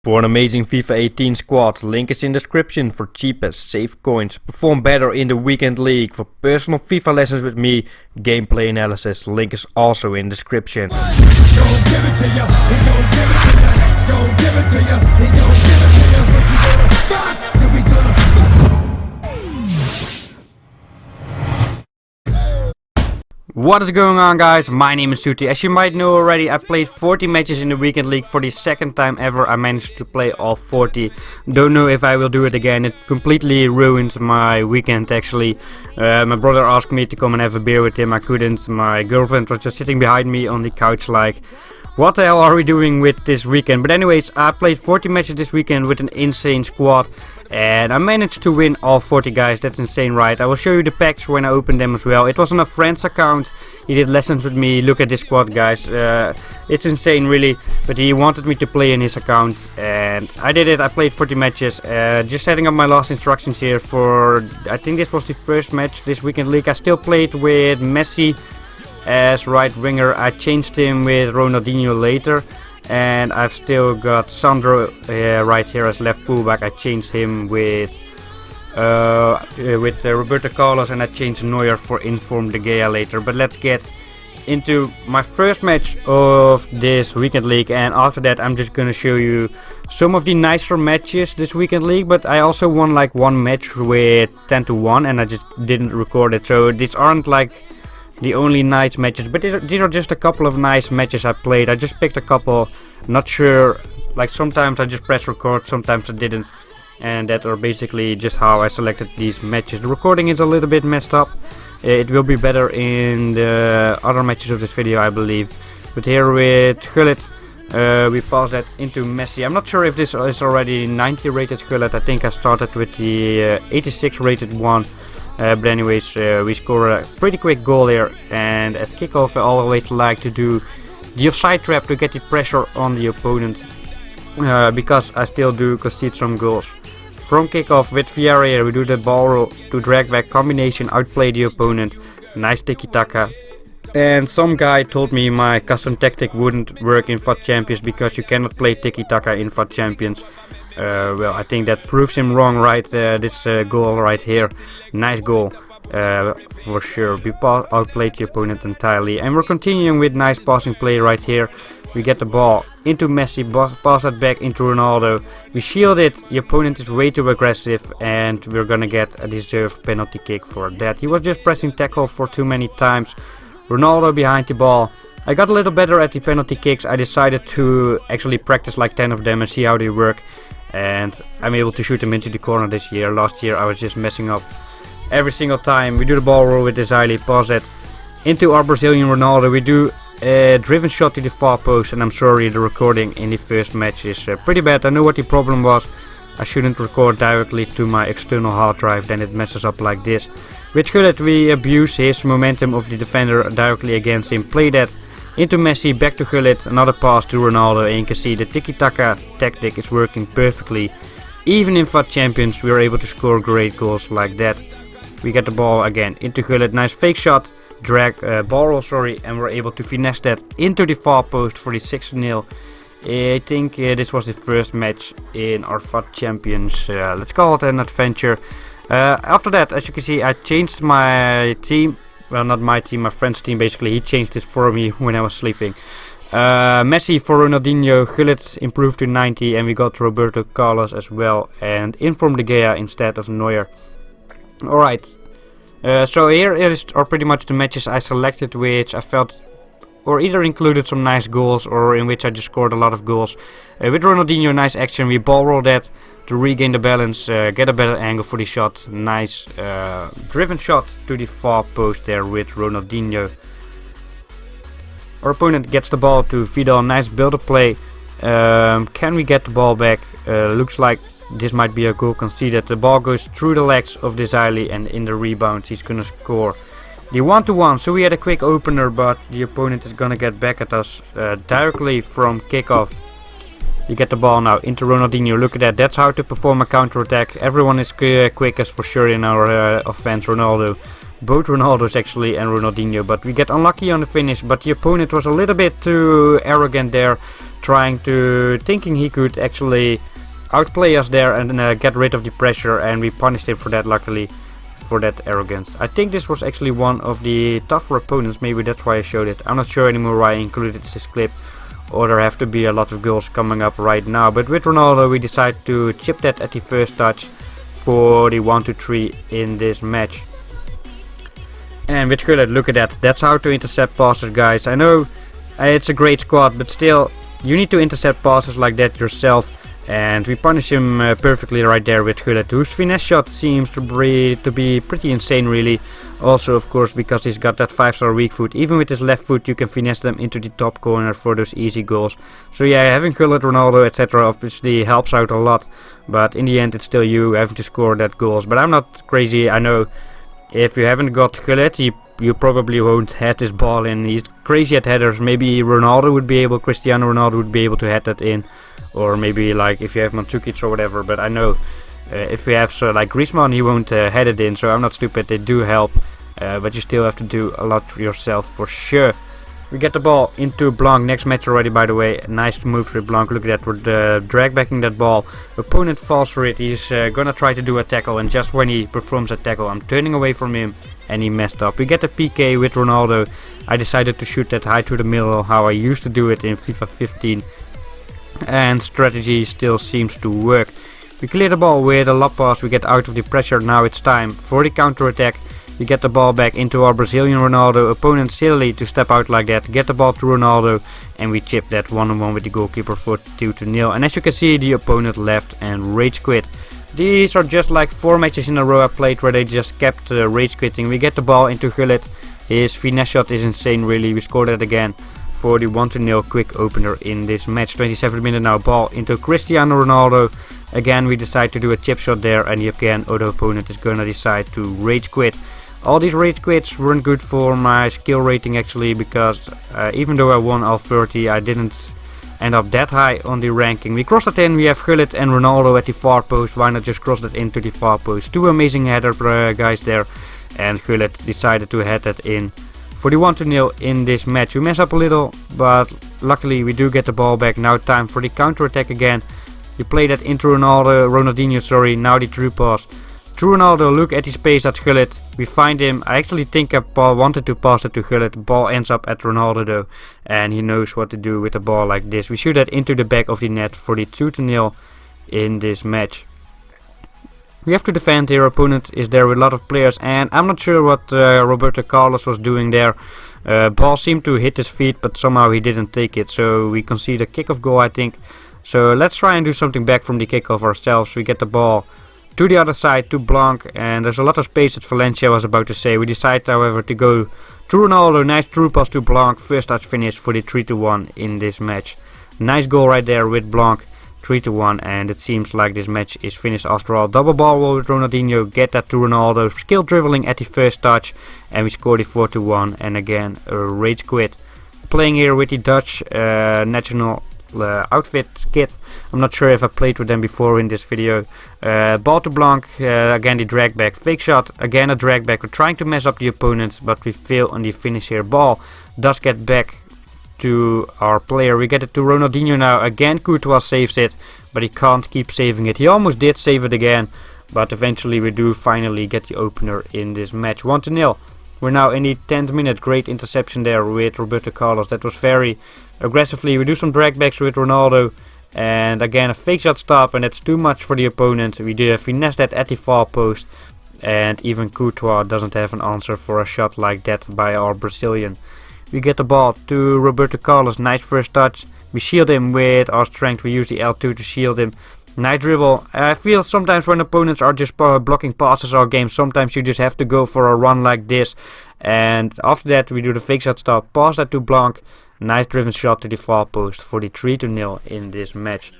For an amazing FIFA 18 squad, link is in description for cheapest, safe coins. Perform better in the weekend league. For personal FIFA lessons with me, gameplay analysis, link is also in description. What is going on, guys? My name is SOETIE. As you might know already, I played 40 matches in the weekend league. For the second time ever I managed to play all 40. Don't know if I will do it again. It completely ruined my weekend actually. My brother asked me to come and have a beer with him. I couldn't. My girlfriend was just sitting behind me on the couch like, what the hell are we doing with this weekend? But anyways, I played 40 matches this weekend with an insane squad. And I managed to win all 40, guys. That's insane, right? I will show you the packs when I open them as well. It was on a friend's account. He did lessons with me. Look at this squad, guys. It's insane, really. But he wanted me to play in his account. And I did it. I played 40 matches. Just setting up my last instructions here for... I think this was the first match this weekend league. I still played with Messi as right winger. I changed him with Ronaldinho later. And I've still got Sandro right here as left fullback. I changed him with Roberto Carlos, and I changed Neuer for Inform De Gea later. But let's get into my first match of this weekend league, and after that I'm just gonna show you some of the nicer matches this weekend league. But I also won like one match with 10-1 and I just didn't record it, so these aren't like the only nice matches, but these are just a couple of nice matches I played. I just picked a couple, not sure, like sometimes I just press record, sometimes I didn't, and that are basically just how I selected these matches. The recording is a little bit messed up. It will be better in the other matches of this video, I believe. But here with Gullit, we pass that into Messi. I'm not sure if this is already 90 rated Gullit. I think I started with the 86 rated one. But anyways, we score a pretty quick goal here, and at kickoff I always like to do the offside trap to get the pressure on the opponent, because I still do concede some goals. From kickoff with Villarreal we do the ball roll to drag back combination, outplay the opponent, nice tiki-taka. And some guy told me my custom tactic wouldn't work in FUT Champions because you cannot play tiki-taka in FUT Champions. Well, I think that proves him wrong, right? This goal right here, nice goal, for sure. We outplayed the opponent entirely, and we're continuing with nice passing play right here. We get the ball into Messi, pass it back into Ronaldo. We shield it. The opponent is way too aggressive, and we're gonna get a deserved penalty kick for that. He was just pressing tackle for too many times. Ronaldo behind the ball. I got a little better at the penalty kicks. I decided to actually practice like 10 of them and see how they work. And I'm able to shoot them into the corner this year. Last year I was just messing up every single time. We do the ball roll with Desiree, pass that into our Brazilian Ronaldo. We do a driven shot to the far post, and I'm sorry, the recording in the first match is pretty bad. I know what the problem was. I shouldn't record directly to my external hard drive, then it messes up like this. With Gullit we abuse his momentum of the defender directly against him. Play that into Messi, back to Gullit, another pass to Ronaldo, and you can see the tiki-taka tactic is working perfectly. Even in FUT Champions we are able to score great goals like that. We get the ball again into Gullit, nice fake shot, drag, ball roll, sorry, and we're able to finesse that into the far post for the 6-0. I think this was the first match in our FUT Champions, let's call it an adventure. After that, as you can see, I changed my team. Well, not my team, my friend's team basically. He changed it for me when I was sleeping. Messi for Ronaldinho, Gullit improved to 90, and we got Roberto Carlos as well, and Inform De Gea instead of Neuer. Alright, so here are pretty much the matches I selected, which I felt or either included some nice goals or in which I just scored a lot of goals. With Ronaldinho, nice action, we ball roll that to regain the balance, get a better angle for the shot. Nice driven shot to the far post there with Ronaldinho. Our opponent gets the ball to Vidal, nice build-up play. Can we get the ball back? Looks like this might be a goal conceded. The ball goes through the legs of Desiree, and in the rebound he's gonna score the 1-1. So we had a quick opener, but the opponent is gonna get back at us directly from kickoff. You get the ball now into Ronaldinho. Look at that. That's how to perform a counter attack. Everyone is quickest for sure in our offense. Ronaldo, both Ronaldos actually, and Ronaldinho. But we get unlucky on the finish. But the opponent was a little bit too arrogant there thinking he could actually outplay us there and get rid of the pressure, and we punished him for that, luckily, for that arrogance. I think this was actually one of the tougher opponents, maybe that's why I showed it. I'm not sure anymore why I included this clip, or there have to be a lot of goals coming up right now. But with Ronaldo we decided to chip that at the first touch for the 1-2-3 in this match. And with Gullit, look at that, that's how to intercept passes, guys. I know it's a great squad, but still, you need to intercept passes like that yourself. And we punish him perfectly right there with Gullit, whose finesse shot seems to be pretty insane, really. Also, of course, because he's got that 5-star weak foot. Even with his left foot, you can finesse them into the top corner for those easy goals. So yeah, having Gullit, Ronaldo, etc. obviously helps out a lot. But in the end, it's still you having to score that goals. But I'm not crazy. I know if you haven't got Gullit, you probably won't head this ball in. He's crazy at headers. Maybe Ronaldo would be able, Cristiano Ronaldo would be able to head that in. Or maybe like if you have Mandzukic or whatever. But I know if you have like Griezmann, he won't head it in. So I'm not stupid, they do help. But you still have to do a lot yourself for sure. We get the ball into Blanc, next match already, by the way. Nice move for Blanc, look at that, we're drag backing that ball. Opponent falls for it, he's gonna try to do a tackle, and just when he performs a tackle, I'm turning away from him and he messed up. We get the PK with Ronaldo. I decided to shoot that high to the middle, how I used to do it in FIFA 15. And strategy still seems to work. We clear the ball with a lob pass, we get out of the pressure, now it's time for the counter attack. We get the ball back into our Brazilian Ronaldo. Opponent silly to step out like that. Get the ball to Ronaldo. And we chip that 1-on-1 with the goalkeeper for 2-0. And as you can see, the opponent left and rage quit. These are just like 4 matches in a row I played where they just kept rage quitting. We get the ball into Gullit. His finesse shot is insane, really. We scored it again for the 1-0 quick opener in this match. 27th minute now, ball into Cristiano Ronaldo. Again, we decide to do a chip shot there. And again, the opponent is gonna decide to rage quit. All these rage quits weren't good for my skill rating actually, because even though I won all 30, I didn't end up that high on the ranking. We cross it in, we have Gullit and Ronaldo at the far post. Why not just cross that into the far post? 2 amazing header guys there, and Gullit decided to head that in for the 1-0 in this match. We mess up a little, but luckily we do get the ball back. Now time for the counter attack again. We play that into Ronaldinho, sorry, now the through pass. True Ronaldo, look at his pace at Gullit. We find him. I actually think I wanted to pass it to Gullit. The ball ends up at Ronaldo though. And he knows what to do with a ball like this. We shoot that into the back of the net for the 2-0 in this match. We have to defend. Their opponent is there with a lot of players. And I'm not sure what Roberto Carlos was doing there. Ball seemed to hit his feet, but somehow he didn't take it. So we concede a kickoff goal, I think. So let's try and do something back from the kickoff ourselves. We get the ball to the other side, to Blanc, and there's a lot of space at Valencia, I was about to say. We decide, however, to go to Ronaldo. Nice through pass to Blanc, first touch finish for the 3-1 in this match. Nice goal right there with Blanc, 3-1, and it seems like this match is finished after all. Double ball with Ronaldinho, get that to Ronaldo, skill dribbling at the first touch, and we score the 4-1, and again a rage quit. Playing here with the Dutch national outfit kit. I'm not sure if I played with them before in this video. Ball to Blanc, again the drag back, fake shot, again a drag back. We're trying to mess up the opponent, but we fail on the finish here. Ball does get back to our player. We get it to Ronaldinho now. Again Courtois saves it, but he can't keep saving it. He almost did save it again, but eventually we do finally get the opener in this match. 1-0. We're now in the 10th minute. Great interception there with Roberto Carlos. That was very aggressively. We do some drag backs with Ronaldo, and again a fake shot stop, and that's too much for the opponent. We do finesse that at the far post, and even Courtois doesn't have an answer for a shot like that by our Brazilian. We get the ball to Roberto Carlos. Nice first touch. We shield him with our strength. We use the L2 to shield him. Nice dribble. I feel sometimes when opponents are just blocking passes or games, sometimes you just have to go for a run like this. And after that we do the fake shot stop. Pass that to Blanc. Nice driven shot to the far post for the 3-0 in this match.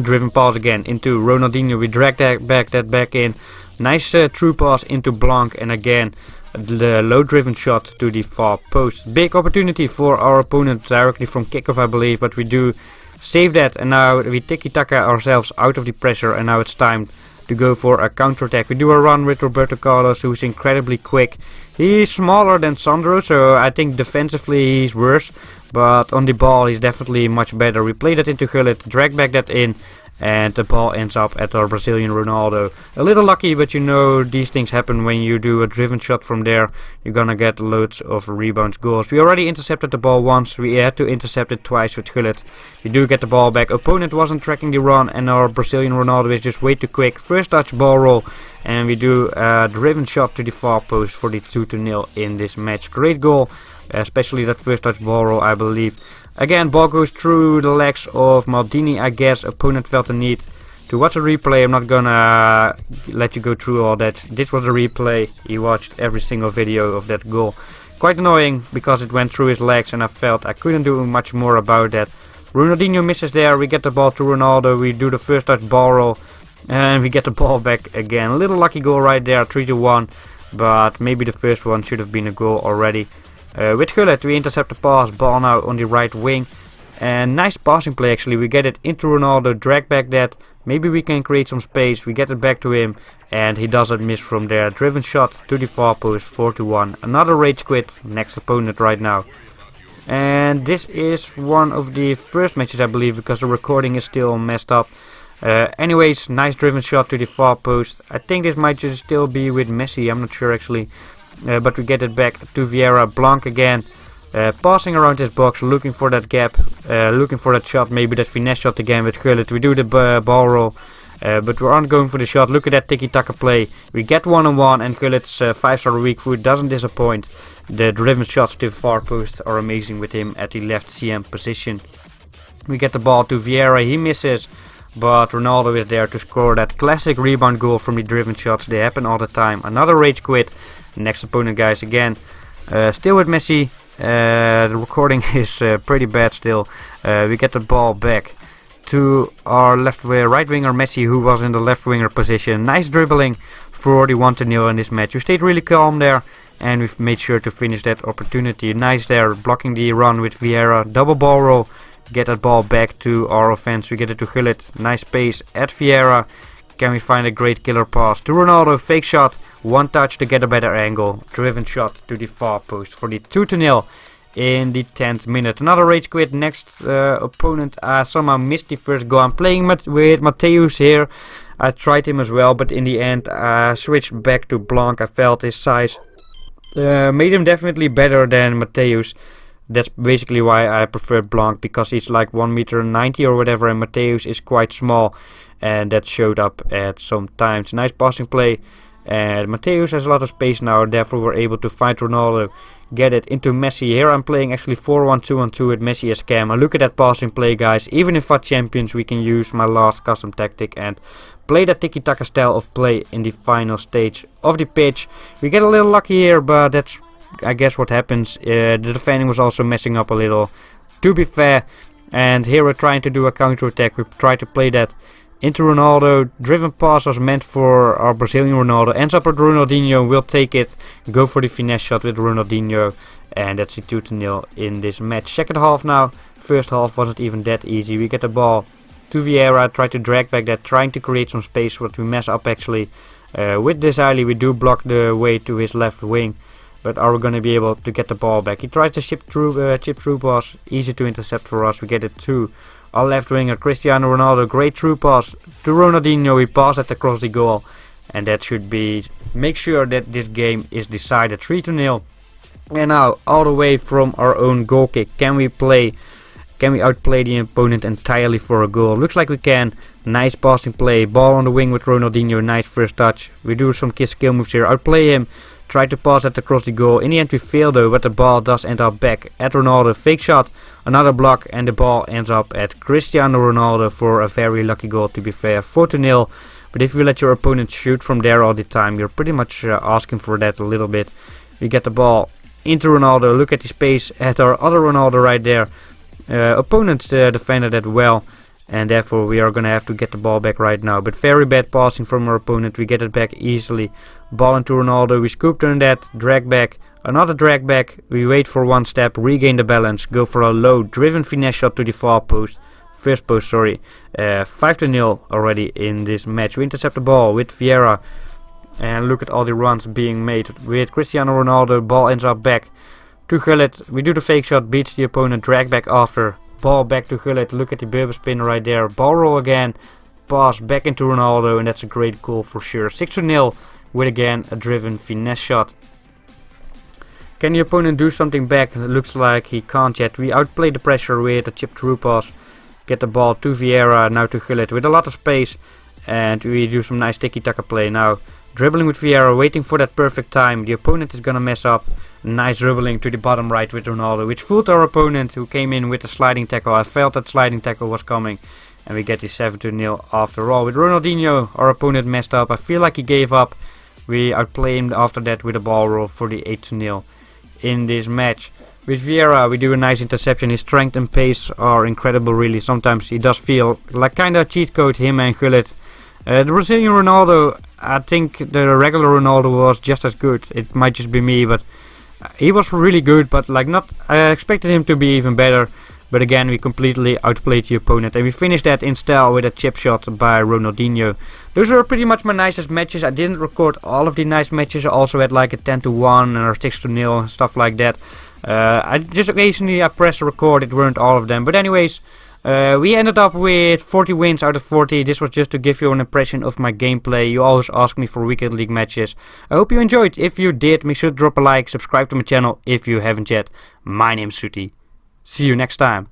Driven pass again into Ronaldinho. We drag that back in. Nice through pass into Blanc, and again the low driven shot to the far post. Big opportunity for our opponent directly from kickoff, I believe, but we do save that, and now we tiki-taka ourselves out of the pressure, and now it's time to go for a counter-attack. We do a run with Roberto Carlos, who's incredibly quick. He's smaller than Sandro, so I think defensively he's worse, but on the ball he's definitely much better. We play that into Gullit, drag back that in, and the ball ends up at our Brazilian Ronaldo. A little lucky, but you know these things happen when you do a driven shot from there. You're gonna get loads of rebounds, goals. We already intercepted the ball once, we had to intercept it twice with Gullit. We do get the ball back. Opponent wasn't tracking the run, and our Brazilian Ronaldo is just way too quick. First touch, ball roll, and we do a driven shot to the far post for the 2-0 in this match. Great goal, especially that first touch ball roll, I believe. Again, ball goes through the legs of Maldini, I guess. Opponent felt the need to watch a replay. I'm not gonna let you go through all that. This was a replay. He watched every single video of that goal. Quite annoying because it went through his legs and I felt I couldn't do much more about that. Ronaldinho misses there. We get the ball to Ronaldo. We do the first touch ball roll and we get the ball back again. A little lucky goal right there, 3-1. But maybe the first one should have been a goal already. With Gullit, we intercept the pass, ball now on the right wing. And nice passing play actually. We get it into Ronaldo, drag back that. Maybe we can create some space. We get it back to him and he doesn't miss from there. Driven shot to the far post, 4-1. Another rage quit, next opponent right now. And this is one of the first matches I believe, because the recording is still messed up. Anyways, nice driven shot to the far post. I think this might just still be with Messi, I'm not sure actually. But we get it back to Vieira, Blanc again. Passing around his box, looking for that gap, looking for that shot, maybe that finesse shot again with Gullit. We do the ball roll, but we aren't going for the shot. Look at that tiki-taka play. We get one-on-one and Gullit's 5-star weak foot doesn't disappoint. The driven shots to the far post are amazing with him at the left CM position. We get the ball to Vieira, he misses, but Ronaldo is there to score that classic rebound goal from the driven shots. They happen all the time. Another rage quit. Next opponent, guys, again. Still with Messi. The recording is pretty bad still. We get the ball back to our right winger Messi, who was in the left winger position. Nice dribbling for the 1-0 in this match. We stayed really calm there and we've made sure to finish that opportunity. Nice there, blocking the run with Vieira. Double ball roll. Get that ball back to our offense. We get it to Gullit. Nice pace at Vieira. Can we find a great killer pass to Ronaldo? Fake shot. One touch to get a better angle. Driven shot to the far post for the 2-0 in the 10th minute. Another rage quit. Next opponent somehow missed the first goal. I'm playing with Matthäus here. I tried him as well, but in the end I switched back to Blanc. I felt his size made him definitely better than Matthäus. That's basically why I prefer Blanc, because he's like 1m90 or whatever, and Matthäus is quite small, and that showed up at some times. Nice passing play, and Matthäus has a lot of space now, therefore we're able to find Ronaldo, get it into Messi. Here I'm playing actually 4-1-2-1-2 with Messi as cam. Look at that passing play, guys. Even if we're champions, we can use my last custom tactic and play that tiki-taka style of play in the final stage of the pitch. We get a little lucky here, but that's I guess what happens. The defending was also messing up a little, to be fair, and here we're trying to do a counter attack. We try to play that into Ronaldo. Driven pass was meant for our Brazilian Ronaldo, ends up with Ronaldinho. We'll take it, go for the finesse shot with Ronaldinho, and that's a 2-0 in this match. Second half now. First half wasn't even that easy. We get the ball to Vieira, try to drag back that, trying to create some space, but we mess up actually. With Desali we do block the way to his left wing. But are we going to be able to get the ball back? He tries to chip through pass. Easy to intercept for us. We get it to our left winger, Cristiano Ronaldo. Great through pass to Ronaldinho. We pass it across the goal. And that should be... Make sure that this game is decided. 3-0. And now, all the way from our own goal kick. Can we outplay the opponent entirely for a goal? Looks like we can. Nice passing play. Ball on the wing with Ronaldinho. Nice first touch. We do some skill moves here. Outplay him. Try to pass it across the goal. In the end we fail though, but the ball does end up back at Ronaldo. Fake shot, another block, and the ball ends up at Cristiano Ronaldo for a very lucky goal, to be fair. 4-0. But if you let your opponent shoot from there all the time, you're pretty much asking for that a little bit. We get the ball into Ronaldo. Look at the space at our other Ronaldo right there. Opponent defended that well, and therefore we are gonna have to get the ball back right now. But very bad passing from our opponent. We get it back easily. Ball into Ronaldo. We scoop turn that. Drag back. Another drag back. We wait for one step. Regain the balance. Go for a low driven finesse shot to the far post. First post, sorry. 5-0 already in this match. We intercept the ball with Vieira. And look at all the runs being made with Cristiano Ronaldo. Ball ends up back to Gullit. We do the fake shot, beats the opponent, drag back after. Ball back to Gullit. Look at the Berber spin right there. Ball roll again. Pass back into Ronaldo, and that's a great goal for sure. 6-0 with again a driven finesse shot. Can the opponent do something back? It looks like he can't yet. We outplay the pressure with a chip through pass. Get the ball to Vieira, now to Gullit with a lot of space. And we do some nice tiki-taka play now. Dribbling with Vieira, waiting for that perfect time. The opponent is gonna mess up. Nice dribbling to the bottom right with Ronaldo, which fooled our opponent who came in with a sliding tackle. I felt that sliding tackle was coming. And we get the 7-0 after all. With Ronaldinho, our opponent messed up. I feel like he gave up. We outplay him after that with a ball roll for the 8-0 in this match. With Vieira, we do a nice interception. His strength and pace are incredible, really. Sometimes he does feel like kind of a cheat code, him and Gullit. The Brazilian Ronaldo, I think the regular Ronaldo was just as good. It might just be me, but he was really good. But like not, I expected him to be even better. But again, we completely outplayed the opponent. And we finished that in style with a chip shot by Ronaldinho. Those are pretty much my nicest matches. I didn't record all of the nice matches. I also had like a 10-1 or 6-0, stuff like that. I just occasionally I pressed record. It weren't all of them. But anyways, we ended up with 40 wins out of 40. This was just to give you an impression of my gameplay. You always ask me for Weekend League matches. I hope you enjoyed. If you did, make sure to drop a like. Subscribe to my channel if you haven't yet. My name's SOETIE. See you next time.